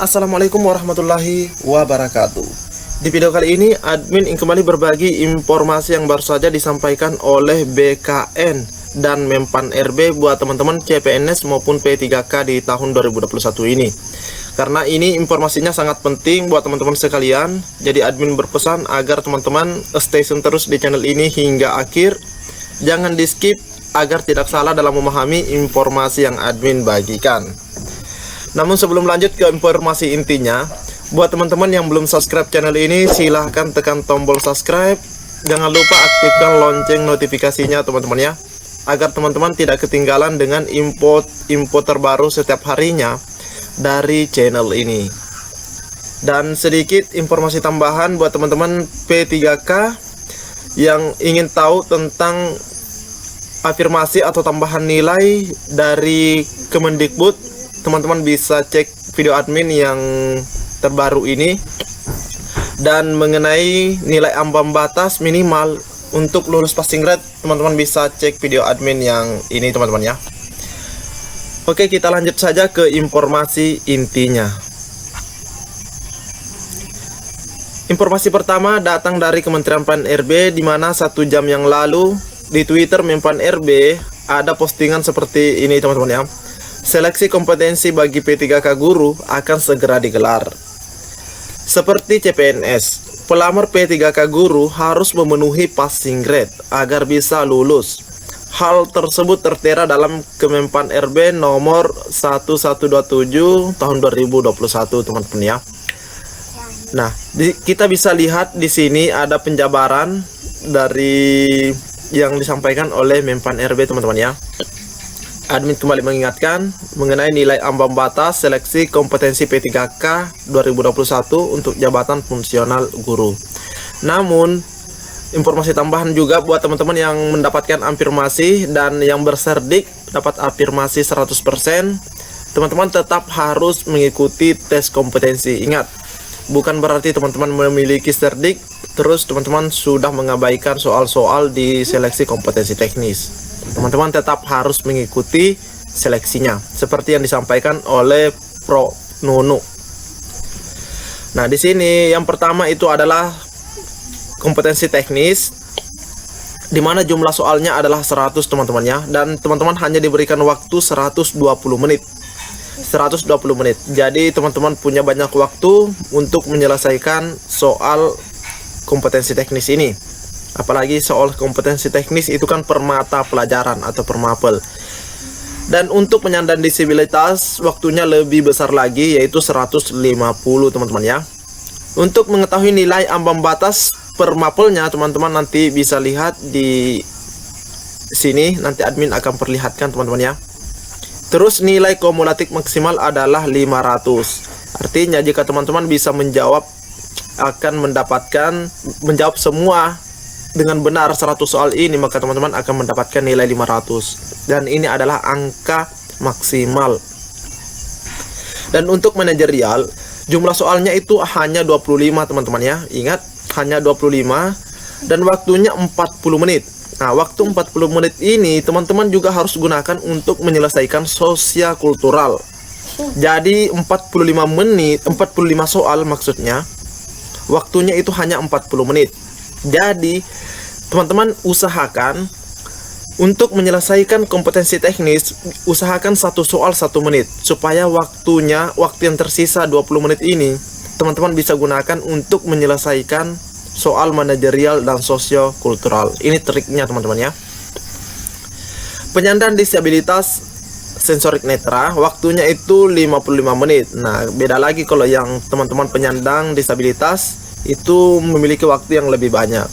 Assalamualaikum warahmatullahi wabarakatuh. Di video kali ini admin ingin kembali berbagi informasi yang baru saja disampaikan oleh BKN dan Mempan RB buat teman-teman CPNS maupun P3K di tahun 2021 ini. Karena ini informasinya sangat penting buat teman-teman sekalian, jadi admin berpesan agar teman-teman stay tune terus di channel ini hingga akhir. Jangan di skip agar tidak salah dalam memahami informasi yang admin bagikan. Namun sebelum lanjut ke informasi intinya, buat teman-teman yang belum subscribe channel ini, silahkan tekan tombol subscribe. Jangan lupa aktifkan lonceng notifikasinya teman-teman ya, agar teman-teman tidak ketinggalan dengan info terbaru setiap harinya dari channel ini. Dan sedikit informasi tambahan buat teman-teman P3K yang ingin tahu tentang afirmasi atau tambahan nilai dari Kemendikbud, teman-teman bisa cek video admin yang terbaru ini. Dan mengenai nilai ambang batas minimal untuk lulus passing grade, teman-teman bisa cek video admin yang ini teman-teman ya. Oke, kita lanjut saja ke informasi intinya. Informasi pertama datang dari Kementerian PAN RB, di mana 1 jam yang lalu di Twitter Mempan RB ada postingan seperti ini teman-teman ya. Seleksi kompetensi bagi P3K guru akan segera digelar. Seperti CPNS, pelamar P3K guru harus memenuhi passing grade agar bisa lulus. Hal tersebut tertera dalam Kemenpan RB nomor 1127 tahun 2021 teman-teman ya. Nah, kita bisa lihat di sini ada penjabaran dari yang disampaikan oleh Mempan RB teman-teman ya. Admin kembali mengingatkan mengenai nilai ambang batas seleksi kompetensi P3K 2021 untuk jabatan fungsional guru. Namun, informasi tambahan juga buat teman-teman yang mendapatkan afirmasi dan yang berserdik dapat afirmasi 100%, teman-teman tetap harus mengikuti tes kompetensi. Ingat, bukan berarti teman-teman memiliki serdik terus teman-teman sudah mengabaikan soal-soal di seleksi kompetensi teknis. Teman-teman tetap harus mengikuti seleksinya seperti yang disampaikan oleh Pro Nunu. Nah, di sini yang pertama itu adalah kompetensi teknis, di mana jumlah soalnya adalah 100 teman-teman ya, dan teman-teman hanya diberikan waktu 120 menit. 120 menit. Jadi teman-teman punya banyak waktu untuk menyelesaikan soal kompetensi teknis ini. Apalagi soal kompetensi teknis itu kan per mata pelajaran atau per mapel. Dan untuk penyandang disabilitas waktunya lebih besar lagi, yaitu 150 teman-teman ya. Untuk mengetahui nilai ambang batas per mapelnya, teman-teman nanti bisa lihat di sini, nanti admin akan perlihatkan teman-teman ya. Terus nilai kumulatif maksimal adalah 500. Artinya jika teman-teman bisa menjawab, akan menjawab semua dengan benar 100 soal ini, maka teman-teman akan mendapatkan nilai 500. Dan ini adalah angka maksimal. Dan untuk manajerial, jumlah soalnya itu hanya 25 teman-teman ya. Ingat, hanya 25 dan waktunya 40 menit. Nah, waktu 40 menit ini teman-teman juga harus gunakan untuk menyelesaikan sosial kultural. Jadi 45 menit, 45 soal maksudnya, waktunya itu hanya 40 menit. Jadi teman-teman usahakan untuk menyelesaikan kompetensi teknis, usahakan 1 soal 1 menit, supaya waktu yang tersisa 20 menit ini teman-teman bisa gunakan untuk menyelesaikan soal manajerial dan sosiokultural. Ini triknya teman-teman ya. Penyandang disabilitas sensorik netra waktunya itu 55 menit. Nah, beda lagi kalau yang teman-teman penyandang disabilitas itu memiliki waktu yang lebih banyak.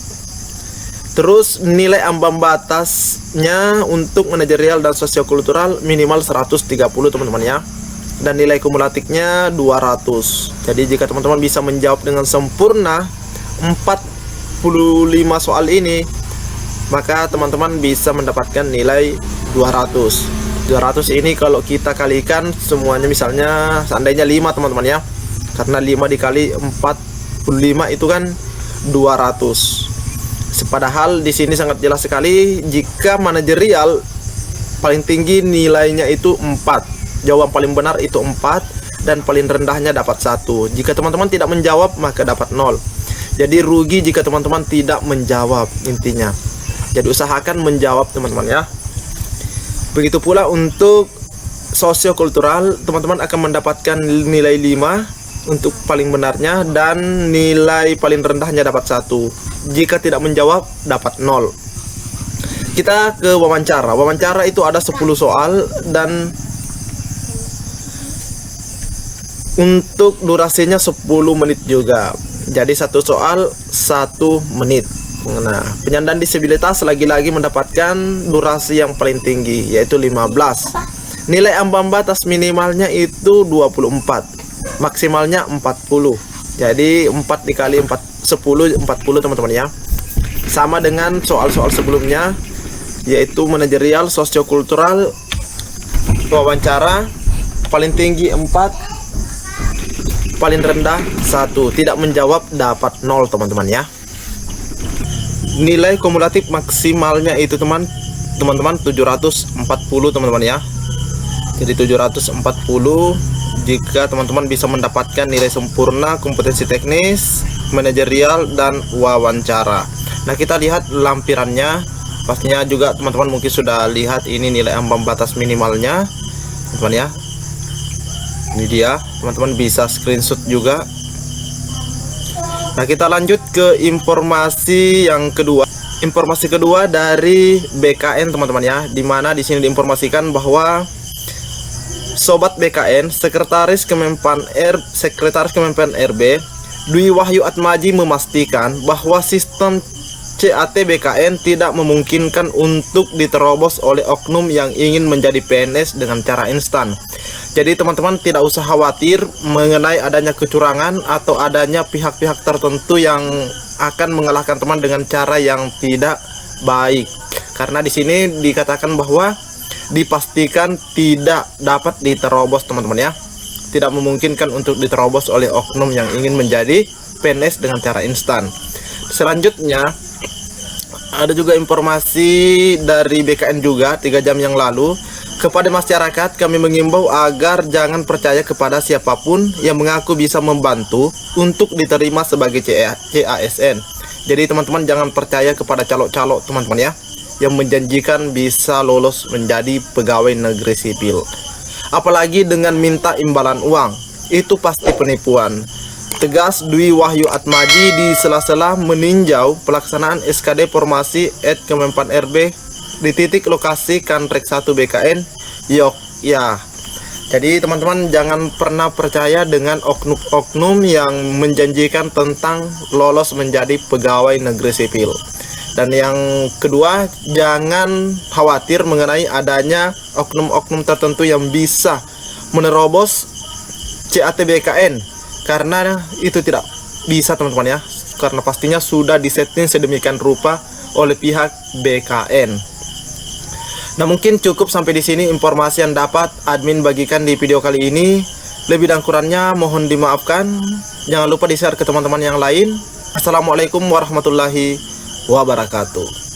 Terus nilai ambang batasnya untuk manajerial dan sosiokultural minimal 130 teman-teman ya. Dan nilai kumulatifnya 200. Jadi jika teman-teman bisa menjawab dengan sempurna 45 soal ini, maka teman-teman bisa mendapatkan nilai 200. 200 ini kalau kita kalikan semuanya, misalnya seandainya 5 teman-teman ya. Karena 5 dikali 45 itu kan 200. Padahal di sini sangat jelas sekali, jika manajerial paling tinggi nilainya itu 4. Jawaban paling benar itu 4. dan paling rendahnya dapat 1. Jika teman-teman tidak menjawab maka dapat 0. Jadi rugi jika teman-teman tidak menjawab intinya. Jadi usahakan menjawab teman-teman ya. Begitu pula untuk sosiokultural, teman-teman akan mendapatkan nilai 5 untuk paling benarnya dan nilai paling rendahnya dapat 1. Jika tidak menjawab dapat 0. Kita ke wawancara. Wawancara itu ada 10 soal dan untuk durasinya 10 menit juga. Jadi satu soal 1 menit. Nah, penyandang disabilitas lagi-lagi mendapatkan durasi yang paling tinggi yaitu 15. Nilai ambang batas minimalnya itu 24, maksimalnya 40. Jadi 4 dikali 4 10 40 teman-teman ya. Sama dengan soal-soal sebelumnya yaitu manajerial, sosiokultural, wawancara, paling tinggi 4, paling rendah 1. Tidak menjawab dapat 0 teman-teman ya. Nilai kumulatif maksimalnya itu teman-teman 740 teman-teman ya. Jadi 740 jika teman-teman bisa mendapatkan nilai sempurna kompetensi teknis, manajerial, dan wawancara. Nah, kita lihat lampirannya. Pastinya juga teman-teman mungkin sudah lihat ini nilai ambang batas minimalnya teman-teman ya. Ini dia, teman-teman bisa screenshot juga. Nah, kita lanjut ke informasi yang kedua. Informasi kedua dari BKN teman-teman ya, dimana di sini diinformasikan bahwa Sobat BKN, Sekretaris Kemenpan RB Dwi Wahyu Atmaji memastikan bahwa sistem CAT BKN tidak memungkinkan untuk diterobos oleh oknum yang ingin menjadi PNS dengan cara instan. Jadi teman-teman tidak usah khawatir mengenai adanya kecurangan atau adanya pihak-pihak tertentu yang akan mengalahkan teman dengan cara yang tidak baik. Karena di sini dikatakan bahwa dipastikan tidak dapat diterobos teman-teman ya. Tidak memungkinkan untuk diterobos oleh oknum yang ingin menjadi PNS dengan cara instan. Selanjutnya ada juga informasi dari BKN juga 3 jam yang lalu. Kepada masyarakat kami mengimbau agar jangan percaya kepada siapapun yang mengaku bisa membantu untuk diterima sebagai CASN. Jadi teman-teman jangan percaya kepada calo-calo teman-teman ya, yang menjanjikan bisa lolos menjadi pegawai negeri sipil. Apalagi dengan minta imbalan uang, itu pasti penipuan. Tegas Dwi Wahyu Atmaji di sela-sela meninjau pelaksanaan SKD Formasi Kemenpan RB di titik lokasi Kantrek 1 BKN Yogyakarta. Jadi teman-teman jangan pernah percaya dengan oknum-oknum yang menjanjikan tentang lolos menjadi pegawai negeri sipil. Dan yang kedua, jangan khawatir mengenai adanya oknum-oknum tertentu yang bisa menerobos CAT BKN, karena itu tidak bisa teman-teman ya, karena pastinya sudah disetting sedemikian rupa oleh pihak BKN. Nah, mungkin cukup sampai di sini informasi yang dapat admin bagikan di video kali ini. Lebih dan kurangnya mohon dimaafkan. Jangan lupa di-share ke teman-teman yang lain. Assalamualaikum warahmatullahi wabarakatuh.